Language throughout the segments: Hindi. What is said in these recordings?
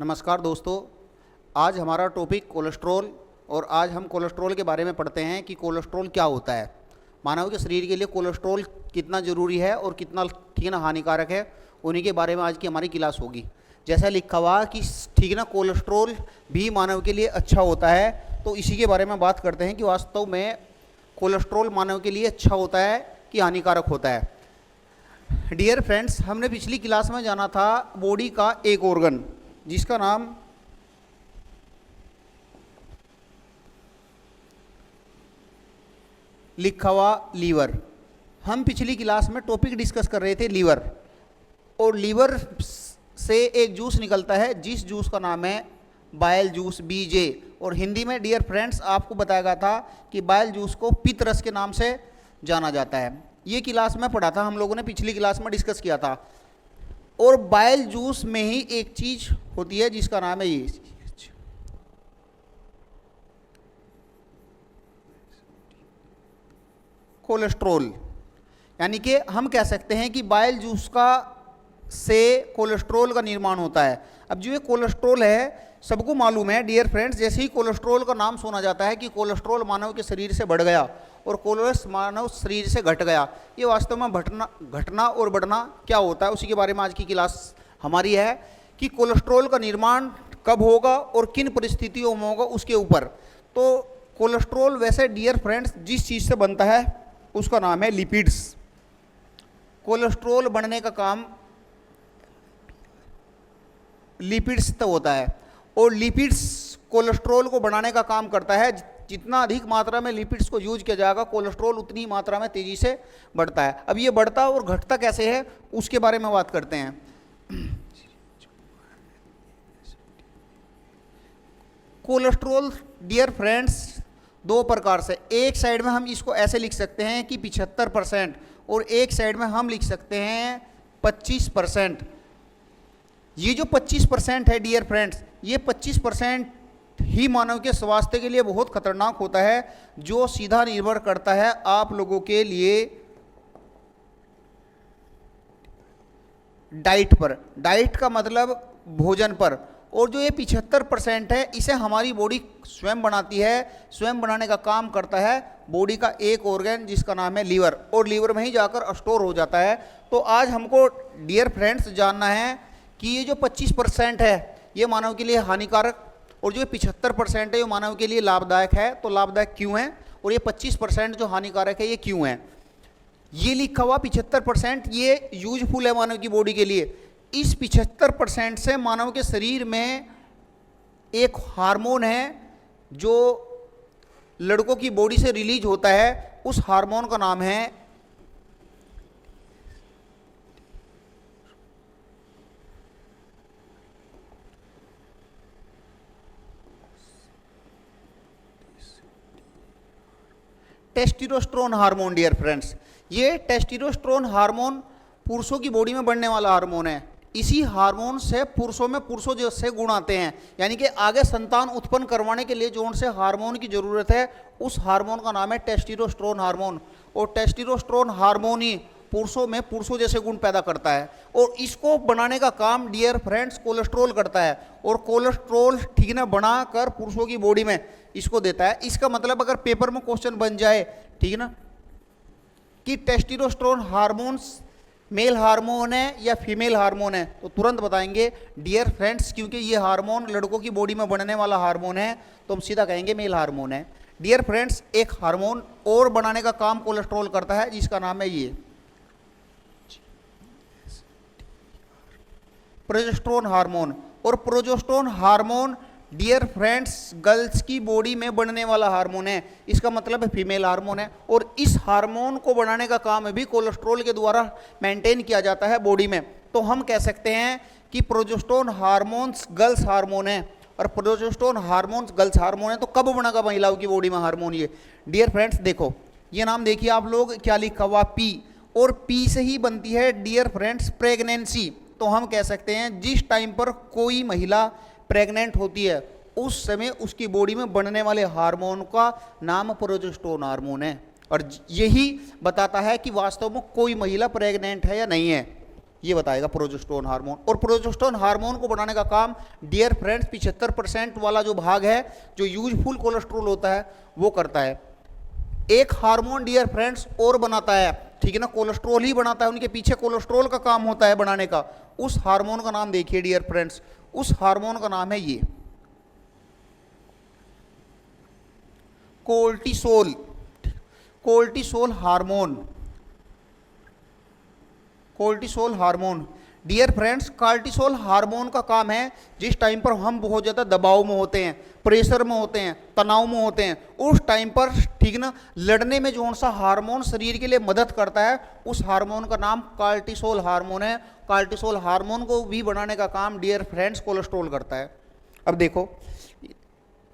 नमस्कार दोस्तों। आज हमारा टॉपिक कोलेस्ट्रॉल और आज हम कोलेस्ट्रॉल के बारे में पढ़ते हैं कि कोलेस्ट्रॉल क्या होता है, मानव के शरीर के लिए कोलेस्ट्रॉल कितना ज़रूरी है और कितना ठीक ना हानिकारक है। उन्हीं के बारे में आज की हमारी क्लास होगी। जैसा लिखा हुआ कि ठीक ना कोलेस्ट्रॉल भी मानव के लिए अच्छा होता है, तो इसी के बारे में बात करते हैं कि वास्तव में कोलेस्ट्रॉल मानव के लिए अच्छा होता है कि हानिकारक होता है। डियर फ्रेंड्स, हमने पिछली क्लास में जाना था बॉडी का एक ऑर्गन जिसका नाम लिखा हुआ लीवर। हम पिछली क्लास में टॉपिक डिस्कस कर रहे थे लीवर, और लीवर से एक जूस निकलता है जिस जूस का नाम है बाइल जूस बीजे, और हिंदी में डियर फ्रेंड्स आपको बताया गया था कि बाइल जूस को पित्त रस के नाम से जाना जाता है। ये क्लास में पढ़ा था, हम लोगों ने पिछली क्लास में डिस्कस किया था। और बाइल जूस में ही एक चीज होती है जिसका नाम है ये कोलेस्ट्रॉल। यानी कि हम कह सकते हैं कि बाइल जूस का से कोलेस्ट्रॉल का निर्माण होता है। अब जो ये कोलेस्ट्रॉल है सबको मालूम है डियर फ्रेंड्स, जैसे ही कोलेस्ट्रॉल का नाम सुना जाता है कि कोलेस्ट्रॉल मानव के शरीर से बढ़ गया और कोलेस्ट्रॉल मानव शरीर से घट गया। ये वास्तव में घटना और बढ़ना क्या होता है, उसी के बारे में आज की क्लास हमारी है कि कोलेस्ट्रॉल का निर्माण कब होगा और किन परिस्थितियों में होगा उसके ऊपर। तो कोलेस्ट्रॉल वैसे डियर फ्रेंड्स जिस चीज़ से बनता है उसका नाम है लिपिड्स। कोलेस्ट्रॉल बनने का काम लिपिड्स तो होता है, और लिपिड्स कोलेस्ट्रॉल को बढ़ाने का काम करता है। जितना अधिक मात्रा में लिपिड्स को यूज किया जाएगा कोलेस्ट्रॉल उतनी ही मात्रा में तेजी से बढ़ता है। अब ये बढ़ता और घटता कैसे है उसके बारे में बात करते हैं। कोलेस्ट्रॉल डियर फ्रेंड्स दो प्रकार से, एक साइड में हम इसको ऐसे लिख सकते हैं कि 75% और एक साइड में हम लिख सकते हैं 25%। ये जो 25% है डियर फ्रेंड्स, ये 25% ही मानव के स्वास्थ्य के लिए बहुत खतरनाक होता है, जो सीधा निर्भर करता है आप लोगों के लिए डाइट पर। डाइट का मतलब भोजन पर। और जो ये 75% है इसे हमारी बॉडी स्वयं बनाती है। स्वयं बनाने का काम करता है बॉडी का एक ऑर्गन जिसका नाम है लीवर, और लीवर में ही जाकर स्टोर हो जाता है। तो आज हमको डियर फ्रेंड्स जानना है कि ये जो 25% है ये मानव के लिए हानिकारक, और जो 75% है ये मानव के लिए लाभदायक है। तो लाभदायक क्यों है और ये 25% जो हानिकारक है ये क्यों है। ये लिखा हुआ 75% ये यूजफुल है मानव की बॉडी के लिए। इस 75% से मानव के शरीर में एक हार्मोन है जो लड़कों की बॉडी से रिलीज होता है। उस हार्मोन का नाम है टेस्टोस्टेरोन हार्मोन। डियर फ्रेंड्स, ये टेस्टोस्टेरोन हार्मोन पुरुषों की बॉडी में बढ़ने वाला हार्मोन है। इसी हार्मोन से पुरुषों में पुरुषों जैसे गुण आते हैं, यानी कि आगे संतान उत्पन्न करवाने के लिए जो उनसे हार्मोन की जरूरत है उस हार्मोन का नाम है टेस्टोस्टेरोन हार्मोन। और टेस्टोस्टेरोन हार्मोन ही पुरुषों में पुरुषों जैसे गुण पैदा करता है, और इसको बनाने का काम डियर फ्रेंड्स कोलेस्ट्रॉल करता है। और कोलेस्ट्रॉल ठीक ना बनाकर पुरुषों की बॉडी में इसको देता है। इसका मतलब अगर पेपर में क्वेश्चन बन जाए ठीक ना कि टेस्टोस्टेरोन हार्मोन्स मेल हार्मोन है या फीमेल हार्मोन है, तो तुरंत बताएंगे डियर फ्रेंड्स, क्योंकि ये हार्मोन लड़कों की बॉडी में बनने वाला हार्मोन है तो हम सीधा कहेंगे मेल हार्मोन है। डियर फ्रेंड्स, एक हार्मोन और बनाने का काम कोलेस्ट्रॉल करता है जिसका नाम है ये प्रोजेस्टेरोन हार्मोन। और progesterone hormone dear friends girls की बॉडी में बनने वाला हार्मोन है, इसका मतलब है फीमेल हार्मोन है। और इस हार्मोन को बढ़ाने का काम भी कोलेस्ट्रॉल के द्वारा मेंटेन किया जाता है बॉडी में। तो हम कह सकते हैं कि प्रोजेस्टेरोन हार्मोन्स गर्ल्स हार्मोन है और प्रोजेस्टेरोन हार्मोन्स गर्ल्स हार्मोन है। तो कब बनेगा महिलाओं की बॉडी में हार्मोन ये डियर फ्रेंड्स, देखो ये नाम देखिए आप लोग, क्या लिखा हुआ पी, और पी से ही बनती है डियर फ्रेंड्स प्रेगनेंसी। तो हम कह सकते हैं जिस टाइम पर कोई महिला प्रेग्नेंट होती है उस समय उसकी बॉडी में बनने वाले हार्मोन का नाम प्रोजेस्टेरोन हार्मोन है, और यही बताता है कि वास्तव में कोई महिला प्रेग्नेंट है या नहीं है। ये बताएगा प्रोजेस्टेरोन हार्मोन। और प्रोजेस्टेरोन हार्मोन को बढ़ाने का काम डियर फ्रेंड्स 75% वाला जो भाग है जो यूजफुल कोलेस्ट्रॉल होता है वो करता है। एक हार्मोन डियर फ्रेंड्स और बनाता है, ठीक है ना, कोलेस्ट्रॉल ही बनाता है, उनके पीछे कोलेस्ट्रॉल का काम होता है बनाने का। उस हार्मोन का नाम देखिए डियर फ्रेंड्स, उस हार्मोन का नाम है ये cortisol. Cortisol hormone, cortisol hormone dear friends, cortisol hormone का काम है जिस टाइम पर हम बहुत ज़्यादा दबाव में होते हैं, प्रेशर में होते हैं, तनाव में होते हैं, उस टाइम पर, ठीक ना, लड़ने में जो सा हार्मोन शरीर के लिए मदद करता है उस हार्मोन का नाम कोर्टिसोल हार्मोन है। कोर्टिसोल हार्मोन को भी बढ़ाने का काम डियर फ्रेंड्स कोलेस्ट्रॉल करता है। अब देखो,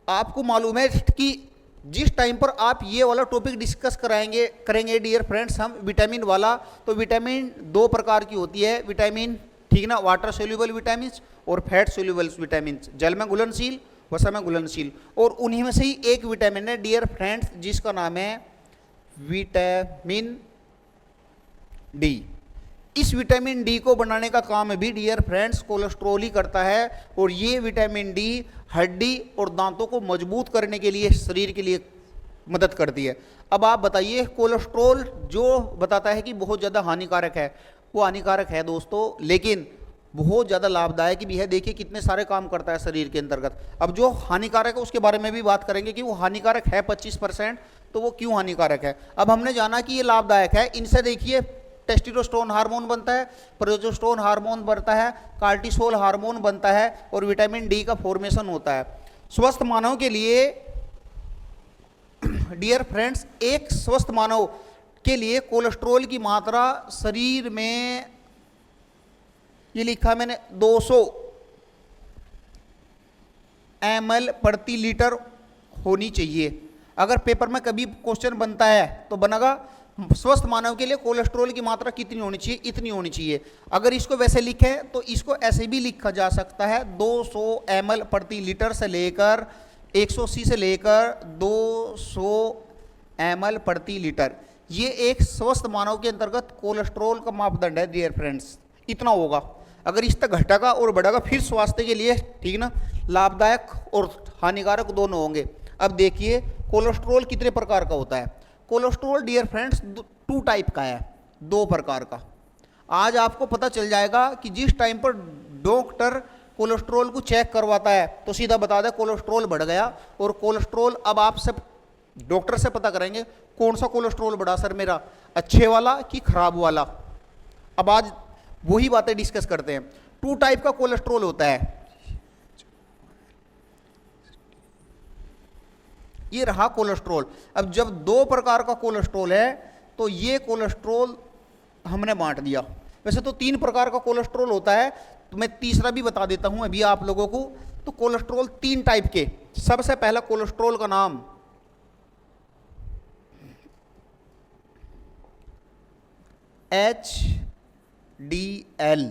आपको मालूम है कि जिस टाइम पर आप ये वाला टॉपिक डिस्कस करेंगे डियर फ्रेंड्स हम विटामिन वाला, तो विटामिन दो प्रकार की होती है विटामिन, ठीक ना, वाटर सोल्यूबल विटामिन और फैट सोल्यूबल विटामिन, जल में घुलनशील वसा में घुलनशील। और उन्हीं में से ही एक विटामिन है डियर फ्रेंड्स जिसका नाम है विटामिन डी। इस विटामिन डी को बनाने का काम भी डियर फ्रेंड्स कोलेस्ट्रॉल ही करता है। और ये विटामिन डी हड्डी और दांतों को मजबूत करने के लिए, शरीर के लिए मदद करती है। अब आप बताइए, कोलेस्ट्रॉल जो बताता है कि बहुत ज़्यादा हानिकारक है, वो हानिकारक है दोस्तों, लेकिन बहुत ज़्यादा लाभदायक भी है। देखिए कितने सारे काम करता है शरीर के अंतर्गत। अब जो हानिकारक है उसके बारे में भी बात करेंगे कि वो हानिकारक है 25%, तो वो क्यों हानिकारक है। अब हमने जाना कि ये लाभदायक है, इनसे देखिए टेस्टोस्टेरोन हार्मोन बनता है, प्रोजेस्टेरोन हार्मोन बनता है, कोर्टिसोल हार्मोन बनता है और विटामिन डी का फॉर्मेशन होता है। स्वस्थ मानव के लिए डियर फ्रेंड्स, एक स्वस्थ मानव के लिए कोलेस्ट्रॉल की मात्रा शरीर में, ये लिखा मैंने 200 ml प्रति लीटर होनी चाहिए। अगर पेपर में कभी क्वेश्चन बनता है तो बनेगा स्वस्थ मानव के लिए कोलेस्ट्रॉल की मात्रा कितनी होनी चाहिए, इतनी होनी चाहिए। अगर इसको वैसे लिखें तो इसको ऐसे भी लिखा जा सकता है 200 ml प्रति लीटर से लेकर 180 से लेकर 200 ml प्रति लीटर। ये एक स्वस्थ मानव के अंतर्गत कोलेस्ट्रॉल का मापदंड है डियर फ्रेंड्स, इतना होगा। अगर इस तक घटेगा और बढ़ेगा फिर स्वास्थ्य के लिए, ठीक ना, लाभदायक और हानिकारक दोनों होंगे। अब देखिए कोलेस्ट्रॉल कितने प्रकार का होता है। कोलेस्ट्रॉल डियर फ्रेंड्स 2 टाइप का है, 2 प्रकार का। आज आपको पता चल जाएगा कि जिस टाइम पर डॉक्टर कोलेस्ट्रॉल को चेक करवाता है तो सीधा बता दे कोलेस्ट्रॉल बढ़ गया। और कोलेस्ट्रॉल, अब आप सब डॉक्टर से पता करेंगे कौन सा कोलेस्ट्रॉल बढ़ा सर मेरा, अच्छे वाला कि खराब वाला। अब आज वही बातें डिस्कस करते हैं। 2 टाइप का कोलेस्ट्रॉल होता है, ये रहा कोलेस्ट्रॉल। अब जब 2 प्रकार का कोलेस्ट्रॉल है तो ये कोलेस्ट्रॉल हमने बांट दिया। वैसे तो 3 प्रकार का कोलेस्ट्रॉल होता है, तो मैं तीसरा भी बता देता हूं अभी आप लोगों को। तो कोलेस्ट्रॉल 3 टाइप के। सबसे पहला कोलेस्ट्रॉल का नाम HDL,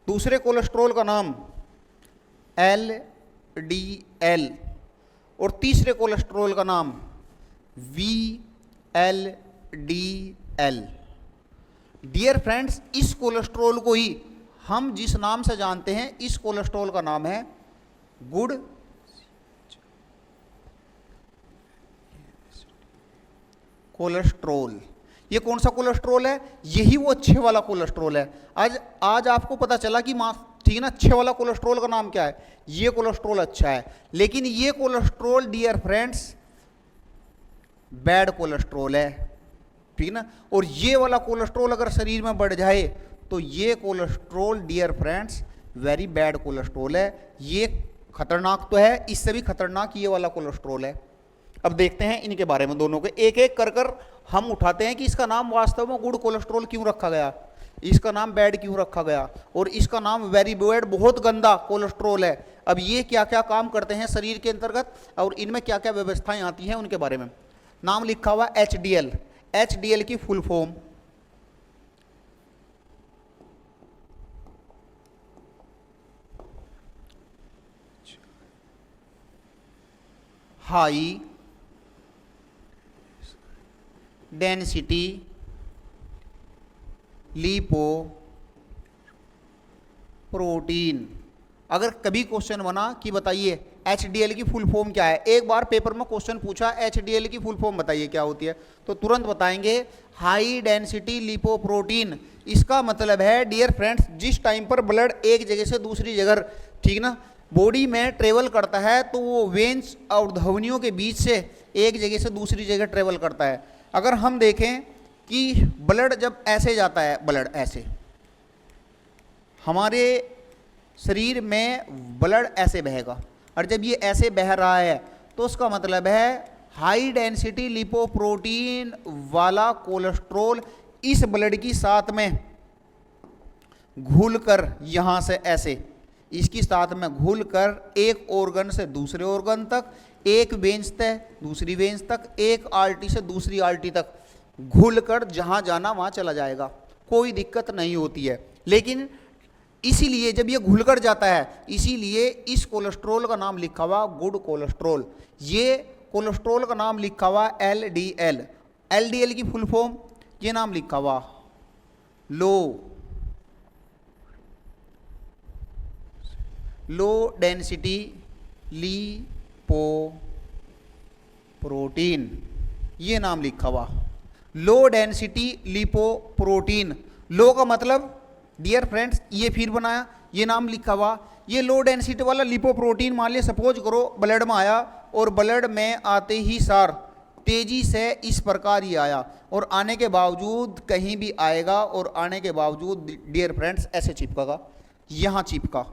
दूसरे कोलेस्ट्रॉल का नाम LDL और तीसरे कोलेस्ट्रॉल का नाम VLDL। डियर फ्रेंड्स, इस कोलेस्ट्रॉल को ही हम जिस नाम से जानते हैं, इस कोलेस्ट्रॉल का नाम है गुड कोलेस्ट्रॉल। ये कौन सा कोलेस्ट्रॉल है? यही वो अच्छे वाला कोलेस्ट्रॉल है। आज आपको पता चला कि ठीक है ना, अच्छे वाला कोलेस्ट्रॉल का नाम क्या है, ये कोलेस्ट्रॉल अच्छा है। लेकिन ये cholesterol dear friends bad cholesterol है, ठीक ना। और ये वाला कोलेस्ट्रॉल अगर शरीर में बढ़ जाए तो ये cholesterol dear friends very bad cholesterol है। ये खतरनाक तो है, इससे भी खतरनाक ये वाला कोलेस्ट्रॉल है। अब देखते हैं इनके बारे में, दोनों के एक एक कर हम उठाते हैं कि इसका नाम वास्तव में गुड कोलेस्ट्रॉल क्यों रखा गया, इसका नाम बैड क्यों रखा गया, और इसका नाम वेरी बैड, बहुत गंदा कोलेस्ट्रॉल है। अब ये क्या क्या काम करते हैं शरीर के अंतर्गत और इनमें क्या क्या व्यवस्थाएं आती हैं उनके बारे में। नाम लिखा हुआ HDL। HDL की full form high density lipo protein. अगर कभी क्वेश्चन बना कि बताइए HDL की फुल फॉर्म क्या है, एक बार पेपर में क्वेश्चन पूछा HDL की फुल फॉर्म बताइए क्या होती है, तो तुरंत बताएंगे हाई डेंसिटी लिपोप्रोटीन। इसका मतलब है डियर फ्रेंड्स, जिस टाइम पर ब्लड एक जगह से दूसरी जगह, ठीक ना, बॉडी में ट्रेवल करता है तो वो वेन्स और धमनियों के बीच से एक जगह से दूसरी जगह ट्रेवल करता है। अगर हम देखें कि ब्लड जब ऐसे जाता है, ब्लड ऐसे, हमारे शरीर में ब्लड ऐसे बहेगा, और जब ये ऐसे बह रहा है तो उसका मतलब है हाई डेंसिटी लिपोप्रोटीन वाला कोलेस्ट्रोल इस ब्लड की साथ में घुलकर, यहाँ से ऐसे इसकी साथ में घुलकर एक ऑर्गन से दूसरे ऑर्गन तक, एक वेंस से दूसरी वेंस तक, एक आर्टरी से दूसरी आर्टरी तक घुलकर जहाँ जाना वहाँ चला जाएगा, कोई दिक्कत नहीं होती है। लेकिन इसीलिए जब ये घुलकर जाता है, इसीलिए इस कोलेस्ट्रॉल का नाम लिखा हुआ गुड कोलेस्ट्रॉल। ये कोलेस्ट्रॉल का नाम लिखा हुआ LDL। LDL की फुल फॉर्म ये नाम लिखा हुआ लो डेंसिटी लिपोप्रोटीन, ये नाम लिखा हुआ लो डेंसिटी लिपोप्रोटीन। लो का मतलब डियर फ्रेंड्स, ये फिर बनाया, ये नाम लिखा हुआ, ये लो डेंसिटी वाला लिपोप्रोटीन मान लिया सपोज करो ब्लड में आया, और ब्लड में आते ही सार तेजी से इस प्रकार ही आया, और आने के बावजूद कहीं भी आएगा, और आने के बावजूद डियर फ्रेंड्स ऐसे चिपकेगा, यहाँ चिपका।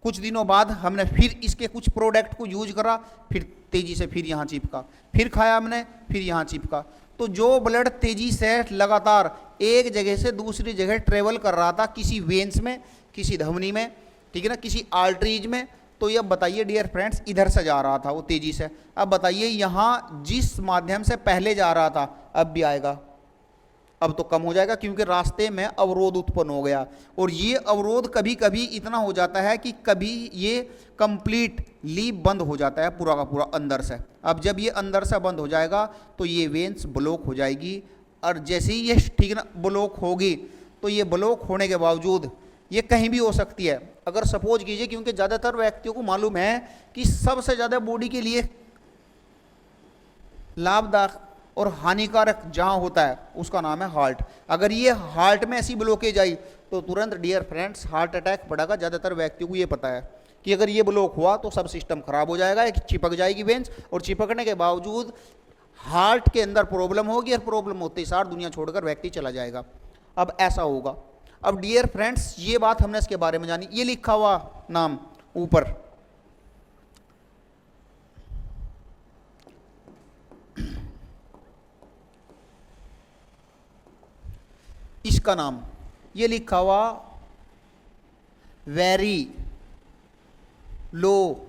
कुछ दिनों बाद हमने फिर इसके कुछ प्रोडक्ट को यूज करा, फिर तेजी से फिर यहाँ चिपका, फिर खाया हमने, फिर यहाँ चिपका। तो जो ब्लड तेजी से लगातार एक जगह से दूसरी जगह ट्रेवल कर रहा था, किसी वेन्स में, किसी धमनी में, ठीक है ना, किसी आर्टरीज में, तो ये बताइए डियर फ्रेंड्स इधर से जा रहा था वो तेजी से, अब बताइए यहाँ जिस माध्यम से पहले जा रहा था अब भी आएगा, अब तो कम हो जाएगा क्योंकि रास्ते में अवरोध उत्पन्न हो गया। और ये अवरोध कभी कभी इतना हो जाता है कि कभी ये कंप्लीटली बंद हो जाता है पूरा का पूरा अंदर से। अब जब ये अंदर से बंद हो जाएगा तो ये वेन्स ब्लॉक हो जाएगी, और जैसे ही ये ठीक ना ब्लॉक होगी, तो ये ब्लॉक होने के बावजूद ये कहीं भी हो सकती है। अगर सपोज कीजिए, क्योंकि ज़्यादातर व्यक्तियों को मालूम है कि सबसे ज़्यादा बॉडी के लिए लाभदायक और हानिकारक जहाँ होता है उसका नाम है हार्ट। अगर ये हार्ट में ऐसी ब्लॉकेज आई तो तुरंत डियर फ्रेंड्स हार्ट अटैक पड़ेगा। ज़्यादातर व्यक्तियों को ये पता है कि अगर ये ब्लॉक हुआ तो सब सिस्टम खराब हो जाएगा, एक चिपक जाएगी वेंस, और चिपकने के बावजूद हार्ट के अंदर प्रॉब्लम होगी, और प्रॉब्लम होते ही सार दुनिया छोड़कर व्यक्ति चला जाएगा। अब ऐसा होगा। अब डियर फ्रेंड्स ये बात हमने इसके बारे में जानी, ये लिखा हुआ नाम ऊपर, इसका नाम ये लिखा हुआ very low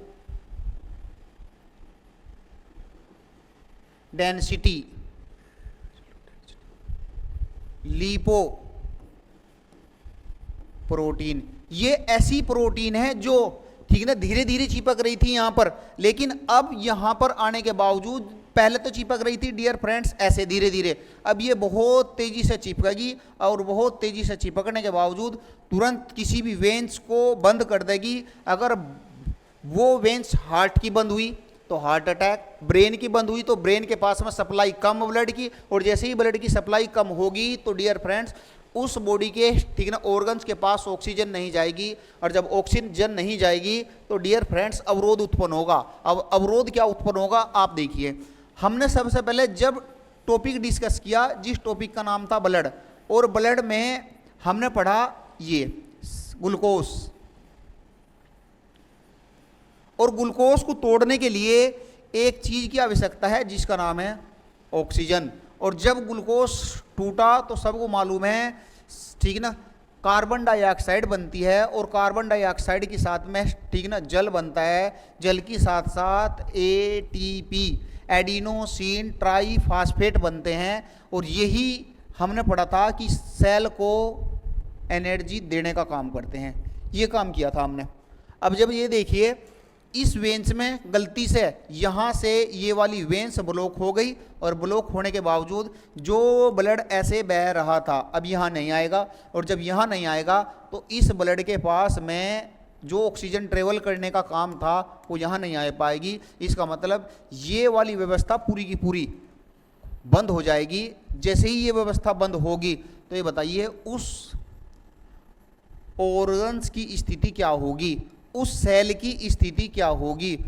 density lipo protein. ये ऐसी प्रोटीन है जो ठीक ना धीरे धीरे चिपक रही थी यहाँ पर, लेकिन अब यहाँ पर आने के बावजूद, पहले तो चिपक रही थी डियर फ्रेंड्स ऐसे धीरे धीरे, अब ये बहुत तेजी से चिपकेगी, और बहुत तेजी से चिपकने के बावजूद तुरंत किसी भी वेंस को बंद कर देगी। अगर वो वेंस हार्ट की बंद हुई तो हार्ट अटैक, ब्रेन की बंद हुई तो ब्रेन के पास में सप्लाई कम ब्लड की, और जैसे ही ब्लड की सप्लाई कम होगी तो डियर फ्रेंड्स उस बॉडी के ठीक ना ऑर्गन्स के पास ऑक्सीजन नहीं जाएगी, और जब ऑक्सीजन नहीं जाएगी तो डियर फ्रेंड्स अवरोध उत्पन्न होगा। अब अवरोध क्या उत्पन्न होगा आप देखिए। हमने सबसे पहले जब टॉपिक डिस्कस किया, जिस टॉपिक का नाम था ब्लड, और ब्लड में हमने पढ़ा ये ग्लूकोज, और ग्लूकोज को तोड़ने के लिए एक चीज़ की आवश्यकता है जिसका नाम है ऑक्सीजन। और जब ग्लूकोज टूटा तो सबको मालूम है ठीक ना कार्बन डाइऑक्साइड बनती है, और कार्बन डाइऑक्साइड के साथ में ठीक ना जल बनता है, जल के साथ साथ ATP एडिनोसिन ट्राईफॉस्फेट बनते हैं, और यही हमने पढ़ा था कि सेल को एनर्जी देने का काम करते हैं, ये काम किया था हमने। अब जब ये देखिए इस वेंस में गलती से यहाँ से ये वाली वेंस ब्लॉक हो गई, और ब्लॉक होने के बावजूद जो ब्लड ऐसे बह रहा था अब यहाँ नहीं आएगा, और जब यहाँ नहीं आएगा तो इस ब्लड के पास में जो ऑक्सीजन ट्रेवल करने का काम था वो यहाँ नहीं आ पाएगी। इसका मतलब ये वाली व्यवस्था पूरी की पूरी बंद हो जाएगी। जैसे ही ये व्यवस्था बंद होगी तो ये बताइए उस ऑर्गन्स की स्थिति क्या होगी, उस सेल की स्थिति क्या होगी।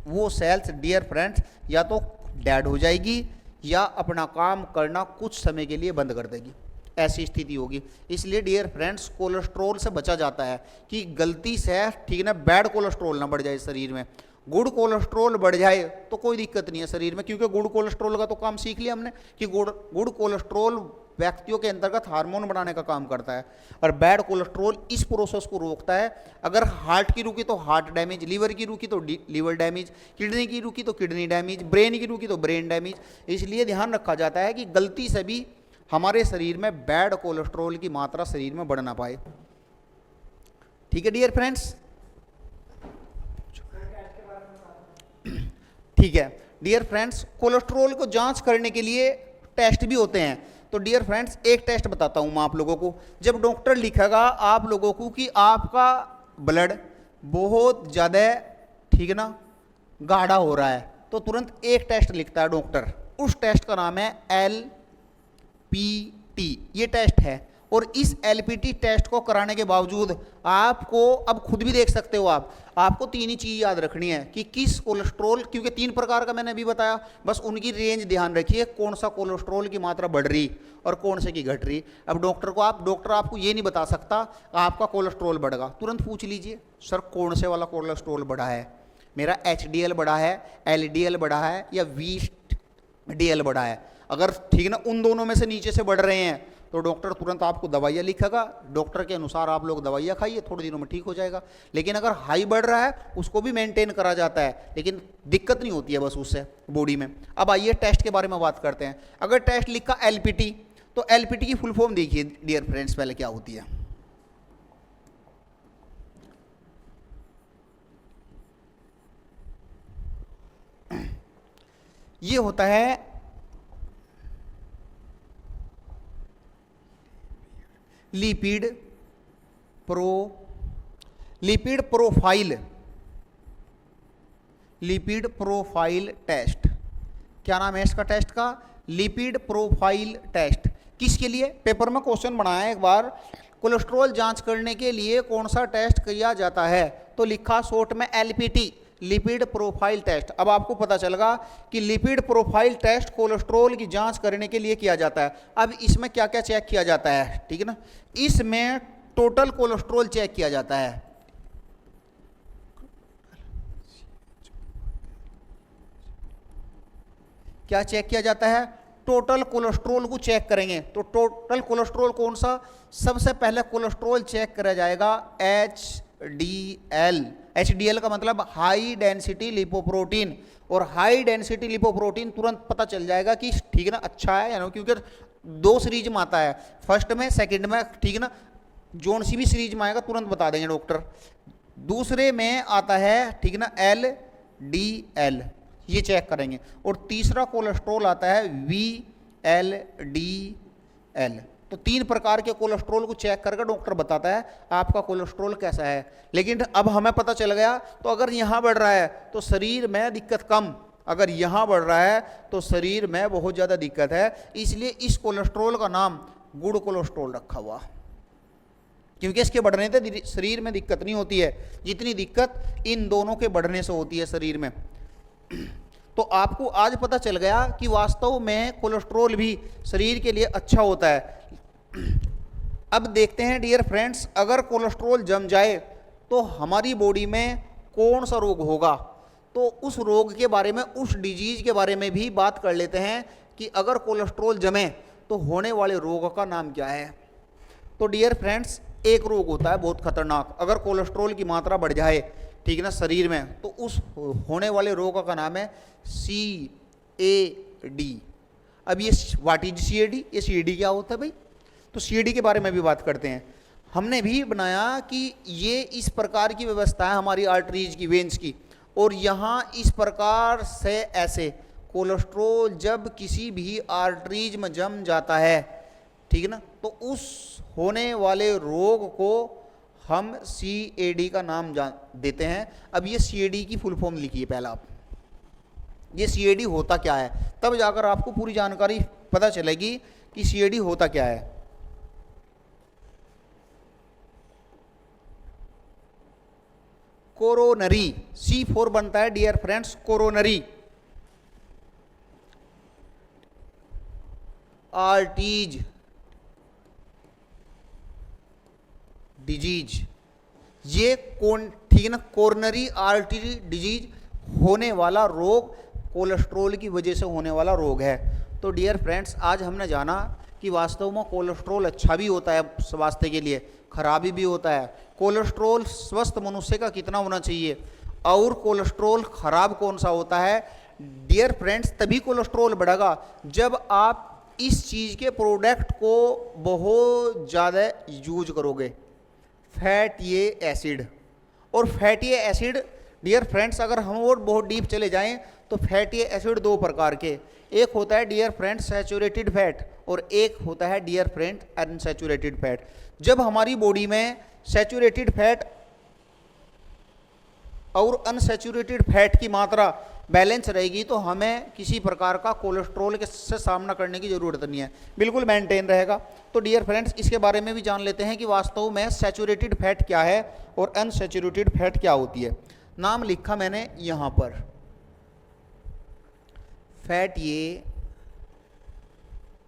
वो सेल्स डियर फ्रेंड्स या तो डेड हो जाएगी या अपना काम करना कुछ समय के लिए बंद कर देगी, ऐसी स्थिति होगी। इसलिए डियर फ्रेंड्स कोलेस्ट्रॉल से बचा जाता है कि गलती से ठीक ना बैड कोलेस्ट्रॉल ना बढ़ जाए शरीर में। गुड कोलेस्ट्रॉल बढ़ जाए तो कोई दिक्कत नहीं है शरीर में, क्योंकि गुड कोलेस्ट्रॉल का तो काम सीख लिया हमने कि गुड कोलेस्ट्रॉल व्यक्तियों के अंतर्गत हार्मोन बनाने का काम करता है, और बैड कोलेस्ट्रॉल इस प्रोसेस को रोकता है। अगर हार्ट की रुकी तो हार्ट डैमेज, लीवर की रुकी तो लीवर डैमेज, किडनी की रुकी तो किडनी डैमेज, ब्रेन की रुकी तो ब्रेन डैमेज। इसलिए ध्यान रखा जाता है कि गलती से भी हमारे शरीर में बैड कोलेस्ट्रॉल की मात्रा शरीर में बढ़ ना पाए। ठीक है डियर फ्रेंड्स, ठीक है डियर फ्रेंड्स। कोलेस्ट्रॉल को जांच करने के लिए टेस्ट भी होते हैं। तो डियर फ्रेंड्स एक टेस्ट बताता हूं मैं आप लोगों को। जब डॉक्टर लिखेगा आप लोगों को कि आपका ब्लड बहुत ज़्यादा ठीक है ना गाढ़ा हो रहा है, तो तुरंत एक टेस्ट लिखता है डॉक्टर। उस टेस्ट का नाम है LPT, ये टेस्ट है। और इस LPT टेस्ट को कराने के बावजूद आपको अब खुद भी देख सकते हो आपको तीन ही चीज़ याद रखनी है कि किस कोलेस्ट्रॉल, क्योंकि तीन प्रकार का मैंने अभी बताया, बस उनकी रेंज ध्यान रखिए, कौन सा कोलेस्ट्रॉल की मात्रा बढ़ रही और कौन से की घट रही। अब डॉक्टर आपको ये नहीं बता सकता आपका कोलेस्ट्रॉल बढ़ेगा, तुरंत पूछ लीजिए सर कौन से वाला कोलेस्ट्रॉल बढ़ा है, मेरा HDL बढ़ा है, LDL बढ़ा है या VDL बढ़ा है। अगर ठीक ना उन दोनों में से नीचे से बढ़ रहे हैं तो डॉक्टर तुरंत आपको दवाइयाँ लिखेगा, डॉक्टर के अनुसार आप लोग दवाइयाँ खाइए, थोड़े दिनों में ठीक हो जाएगा। लेकिन अगर हाई बढ़ रहा है उसको भी मेंटेन करा जाता है, लेकिन दिक्कत नहीं होती है बस उससे बॉडी में। अब आइए टेस्ट के बारे में बात करते हैं। अगर टेस्ट लिखा LPT, तो LPT की फुल फॉर्म देखिए डियर फ्रेंड्स पहले क्या होती है। ये होता है लिपिड प्रोफाइल टेस्ट। क्या नाम है इसका टेस्ट का? Lipid profile test. किसके लिए? पेपर में क्वेश्चन बनाया एक बार, कोलेस्ट्रॉल जांच करने के लिए कौन सा टेस्ट किया जाता है, तो लिखा शॉर्ट में LPT, लिपिड प्रोफाइल टेस्ट। अब आपको पता चलेगा कि लिपिड प्रोफाइल टेस्ट कोलेस्ट्रॉल की जांच करने के लिए किया जाता है। अब इसमें क्या क्या चेक किया जाता है, ठीक है ना? इसमें टोटल कोलेस्ट्रॉल चेक किया जाता है। क्या चेक किया जाता है? टोटल कोलेस्ट्रॉल को चेक करेंगे। तो टोटल कोलेस्ट्रॉल कौन सा? सबसे पहले कोलेस्ट्रॉल चेक करा जाएगा HDL का मतलब हाई डेंसिटी लिपोप्रोटीन। और हाई डेंसिटी लिपोप्रोटीन तुरंत पता चल जाएगा कि ठीक है ना अच्छा है या ना, क्योंकि दो सीरीज में आता है, फर्स्ट में सेकंड में, ठीक है ना, जोन सी भी सीरीज में आएगा तुरंत बता देंगे डॉक्टर। दूसरे में आता है ठीक है ना LDL, ये चेक करेंगे। और तीसरा कोलेस्ट्रॉल आता है VLDL। तो तीन प्रकार के कोलेस्ट्रॉल को चेक करके डॉक्टर बताता है आपका कोलेस्ट्रॉल कैसा है। लेकिन अब हमें पता चल गया, तो अगर यहाँ बढ़ रहा है तो शरीर में दिक्कत कम, अगर यहाँ बढ़ रहा है तो शरीर में बहुत ज़्यादा दिक्कत है। इसलिए इस कोलेस्ट्रॉल का नाम गुड कोलेस्ट्रॉल रखा हुआ, क्योंकि इसके बढ़ने से शरीर में दिक्कत नहीं होती है जितनी दिक्कत इन दोनों के बढ़ने से होती है शरीर में। तो आपको आज पता चल गया कि वास्तव में कोलेस्ट्रॉल भी शरीर के लिए अच्छा होता है। अब देखते हैं डियर फ्रेंड्स, अगर कोलेस्ट्रॉल जम जाए तो हमारी बॉडी में कौन सा रोग होगा। तो उस रोग के बारे में, उस डिजीज के बारे में भी बात कर लेते हैं कि अगर कोलेस्ट्रॉल जमे तो होने वाले रोग का नाम क्या है। तो डियर फ्रेंड्स एक रोग होता है बहुत खतरनाक, अगर कोलेस्ट्रॉल की मात्रा बढ़ जाए ठीक है ना शरीर में, तो उस होने वाले रोग का नाम है CAD। अब ये व्हाट इज CAD, ये CAD क्या होता है भाई? तो CAD के बारे में भी बात करते हैं। हमने भी बनाया कि ये इस प्रकार की व्यवस्था है हमारी आर्टरीज की, वेन्स की। और यहाँ इस प्रकार से ऐसे कोलेस्ट्रोल जब किसी भी आर्टरीज में जम जाता है, ठीक है ना, तो उस होने वाले रोग को हम CAD का नाम देते हैं। अब ये CAD की फुल फॉर्म लिखिए पहला आप, ये CAD होता क्या है, तब जाकर आपको पूरी जानकारी पता चलेगी कि CAD होता क्या है। कोरोनरी, C4 बनता है dear friends, coronary arteries disease, ये कौन, ठीक है ना, कोरोनरी आर्टरी डिजीज होने वाला रोग कोलेस्ट्रॉल की वजह से होने वाला रोग है। तो डियर फ्रेंड्स, आज हमने जाना कि वास्तव में कोलेस्ट्रॉल अच्छा भी होता है स्वास्थ्य के लिए, खराबी भी होता है। कोलेस्ट्रॉल स्वस्थ मनुष्य का कितना होना चाहिए और कोलेस्ट्रॉल खराब कौन सा होता है। डियर फ्रेंड्स, तभी कोलेस्ट्रॉल बढ़ेगा जब आप इस चीज़ के प्रोडक्ट को बहुत ज़्यादा यूज करोगे, फैटी एसिड। और फैटी एसिड डियर फ्रेंड्स, अगर हम और बहुत डीप चले जाएं तो फैटी एसिड दो प्रकार के, एक होता है डियर फ्रेंड्स सैचुरेटेड फैट और एक होता है डियर फ्रेंड अनसैचुरेटेड फैट। जब हमारी बॉडी में सैचुरेटेड फैट और अनसैचुरेटेड फैट की मात्रा बैलेंस रहेगी तो हमें किसी प्रकार का कोलेस्ट्रॉल के से सामना करने की ज़रूरत नहीं है, बिल्कुल मेंटेन रहेगा। तो डियर फ्रेंड्स, इसके बारे में भी जान लेते हैं कि वास्तव में सैचुरेटेड फैट क्या है और अनसैचुरेटेड फैट क्या होती है। नाम लिखा मैंने यहाँ पर, फैटी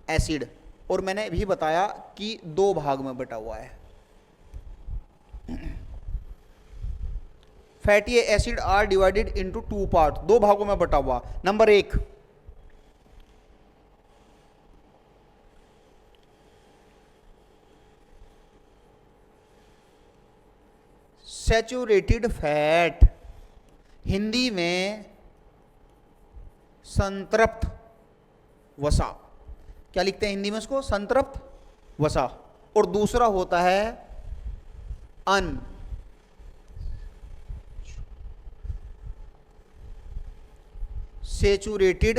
एसिड, और मैंने भी बताया कि दो भाग में बटा हुआ है। Fatty acid are divided into two part, दो भागों में बटा हुआ। नंबर 1, सैचुरेटेड फैट, हिंदी में संतृप्त वसा, क्या लिखते हैं हिंदी में इसको, संतृप्त वसा। और दूसरा होता है अन सैचुरेटेड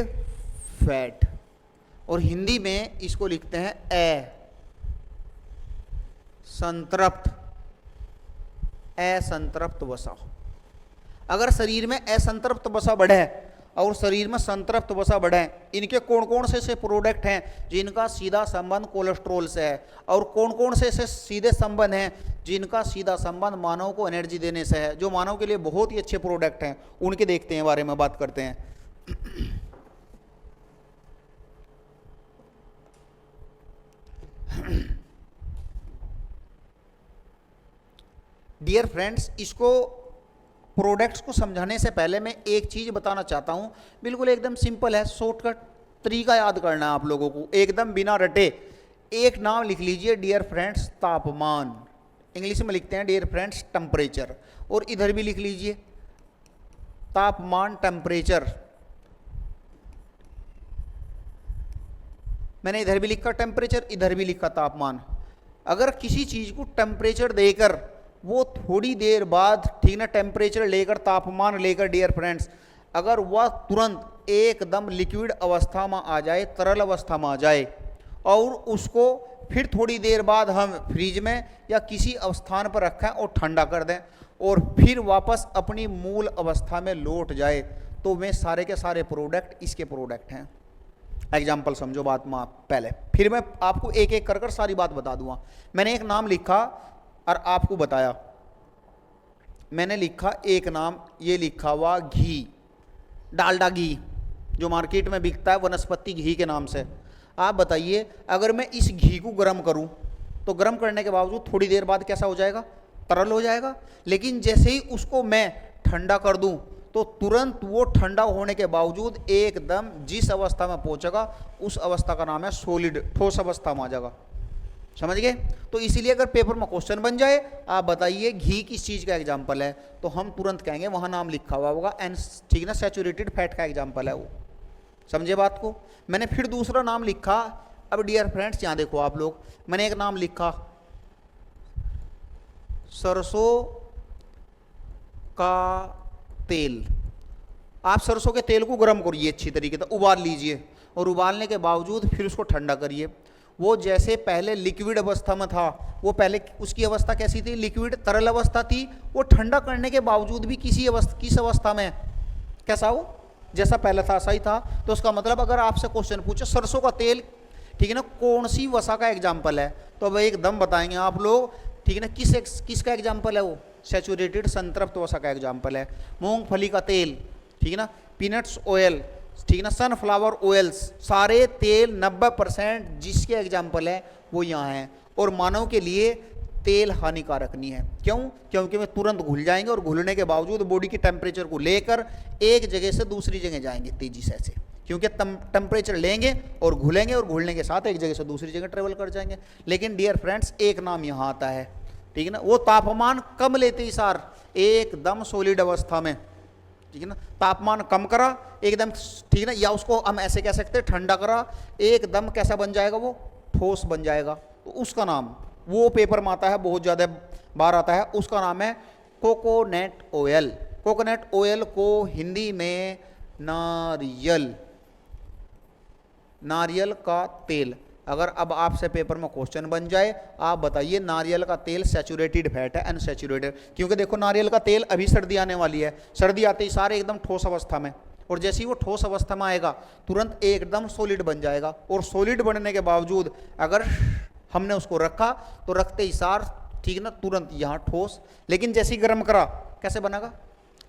फैट, और हिंदी में इसको लिखते हैं असंतृप्त वसा। अगर शरीर में असंतृप्त वसा बढ़े और शरीर में संतृप्त वसा बढ़े, इनके कौन कौन से प्रोडक्ट हैं जिनका सीधा संबंध कोलेस्ट्रॉल से है, और कौन कौन से सीधे संबंध हैं जिनका सीधा संबंध मानव को एनर्जी देने से है, जो मानव के लिए बहुत ही अच्छे प्रोडक्ट हैं, उनके देखते हैं, बारे में बात करते हैं। डियर फ्रेंड्स, इसको प्रोडक्ट्स को समझाने से पहले मैं एक चीज़ बताना चाहता हूँ, बिल्कुल एकदम सिंपल है, शॉर्टकट तरीका याद करना है आप लोगों को, एकदम बिना रटे। एक नाम लिख लीजिए डियर फ्रेंड्स, तापमान, इंग्लिश में लिखते हैं डियर फ्रेंड्स टेम्परेचर, और इधर भी लिख लीजिए तापमान टेम्परेचर। मैंने इधर भी लिखा टेम्परेचर, इधर भी लिखा तापमान। अगर किसी चीज़ को टेम्परेचर देकर वो थोड़ी देर बाद, ठीक ना, टेम्परेचर लेकर, तापमान लेकर डियर फ्रेंड्स, अगर वह तुरंत एकदम लिक्विड अवस्था में आ जाए, तरल अवस्था में आ जाए, और उसको फिर थोड़ी देर बाद हम फ्रिज में या किसी स्थान पर रखें और ठंडा कर दें और फिर वापस अपनी मूल अवस्था में लौट जाए, तो वे सारे के सारे प्रोडक्ट इसके प्रोडक्ट हैं। एग्जाम्पल समझो बात में आप पहले, फिर मैं आपको एक एक कर सारी बात बता दूंगा। मैंने एक नाम लिखा और आपको बताया, मैंने लिखा एक नाम, ये लिखा हुआ घी, डालडा घी, जो मार्केट में बिकता है वनस्पति घी के नाम से। आप बताइए, अगर मैं इस घी को गर्म करूं तो गर्म करने के बावजूद थोड़ी देर बाद कैसा हो जाएगा, तरल हो जाएगा। लेकिन जैसे ही उसको मैं ठंडा कर दूं तो तुरंत वो ठंडा होने के बावजूद एकदम जिस अवस्था में पहुंचेगा उस अवस्था का नाम है सॉलिड, ठोस अवस्था में आ जाएगा। समझ गए? तो इसीलिए अगर पेपर में क्वेश्चन बन जाए, आप बताइए घी किस चीज़ का एग्जाम्पल है, तो हम तुरंत कहेंगे वहाँ नाम लिखा हुआ होगा एंड, ठीक ना, सैचुरेटेड फैट का एग्जाम्पल है वो। समझे बात को? मैंने फिर दूसरा नाम लिखा। अब डियर फ्रेंड्स यहाँ देखो आप लोग, मैंने एक नाम लिखा सरसों का तेल। आप सरसों के तेल को गर्म करिए अच्छी तरीके से, उबाल लीजिए, और उबालने के बावजूद फिर उसको ठंडा करिए। वो जैसे पहले लिक्विड अवस्था में था, वो पहले उसकी अवस्था कैसी थी, लिक्विड तरल अवस्था थी, वो ठंडा करने के बावजूद भी किस अवस्था में, कैसा हो, जैसा पहले था ऐसा ही था। तो उसका मतलब अगर आपसे क्वेश्चन पूछे सरसों का तेल, ठीक है ना, कौन सी वसा का एग्जाम्पल है, तो अब एकदम बताएंगे आप लोग, ठीक है ना, किसका एग्जाम्पल है वो, सैचुरेटेड संतृप्त वसा का एग्जाम्पल है। मूंगफली का तेल, ठीक है ना, पीनट्स ऑयल, ठीक है ना, सनफ्लावर ऑयल्स, सारे तेल 90% जिसके एग्जाम्पल है वो यहाँ है। और मानव के लिए तेल हानिकारक नहीं है, क्यों, क्योंकि वे तुरंत घुल जाएंगे और घुलने के बावजूद बॉडी के टेम्परेचर को लेकर एक जगह से दूसरी जगह जाएंगे तेजी से ऐसे, क्योंकि टेम्परेचर लेंगे और घुलेंगे और घुलने के साथ एक जगह से दूसरी जगह ट्रेवल कर जाएंगे। लेकिन डियर फ्रेंड्स एक नाम यहाँ आता है, ठीक है ना, वो तापमान कम लेते ही सार एकदम सॉलिड अवस्था में, ठीक है ना, तापमान कम करा एकदम, ठीक है ना, या उसको हम ऐसे कह सकते हैं ठंडा करा एकदम, कैसा बन जाएगा वो, ठोस बन जाएगा। तो उसका नाम, वो पेपर में आता है, बहुत ज़्यादा बार आता है, उसका नाम है कोकोनट ऑयल। कोकोनट ऑयल को हिंदी में नारियल का तेल। अगर अब आपसे पेपर में क्वेश्चन बन जाए, आप बताइए नारियल का तेल सैचुरेटेड फैट है अनसैचुरेटेड, क्योंकि देखो नारियल का तेल अभी सर्दी आने वाली है, सर्दी आते ही सारे एकदम ठोस अवस्था में, और जैसे ही वो ठोस अवस्था में आएगा तुरंत एकदम सॉलिड बन जाएगा। और सॉलिड बनने के बावजूद अगर हमने उसको रखा तो रखते ही सार, ठीक ना, तुरंत यहाँ ठोस, लेकिन जैसे ही गर्म करा कैसे बनेगा,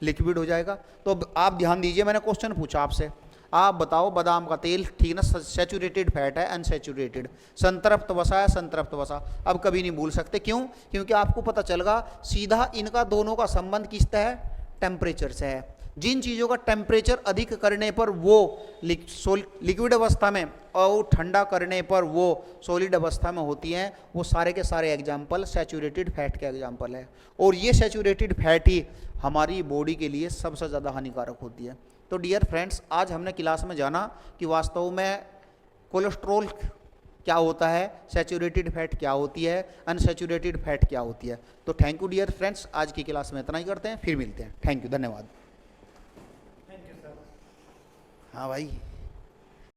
लिक्विड हो जाएगा। तो आप ध्यान दीजिए, मैंने क्वेश्चन पूछा आपसे, आप बताओ बादाम का तेल, ठीक ना, सैचुरेटेड फैट है अनसैचुरेटेड, संतृप्त वसा है संतृप्त वसा। अब कभी नहीं भूल सकते, क्यों, क्योंकि आपको पता चलेगा सीधा इनका दोनों का संबंध किससे है, टेम्परेचर से है। जिन चीज़ों का टेम्परेचर अधिक करने पर वो लिक्विड अवस्था में और ठंडा करने पर वो सॉलिड अवस्था में होती हैं, वो सारे के सारे एग्जाम्पल सैचुरेटेड फैट के एग्जाम्पल है। और ये सैचुरेटेड फैट ही हमारी बॉडी के लिए सबसे ज़्यादा हानिकारक होती है। तो डियर फ्रेंड्स आज हमने क्लास में जाना कि वास्तव में कोलेस्ट्रॉल क्या होता है, सैचुरेटेड फैट क्या होती है, अनसैचुरेटेड फैट क्या होती है। तो थैंक यू डियर फ्रेंड्स, आज की क्लास में इतना ही करते हैं, फिर मिलते हैं। थैंक यू, धन्यवाद। Thank you sir. हाँ भाई।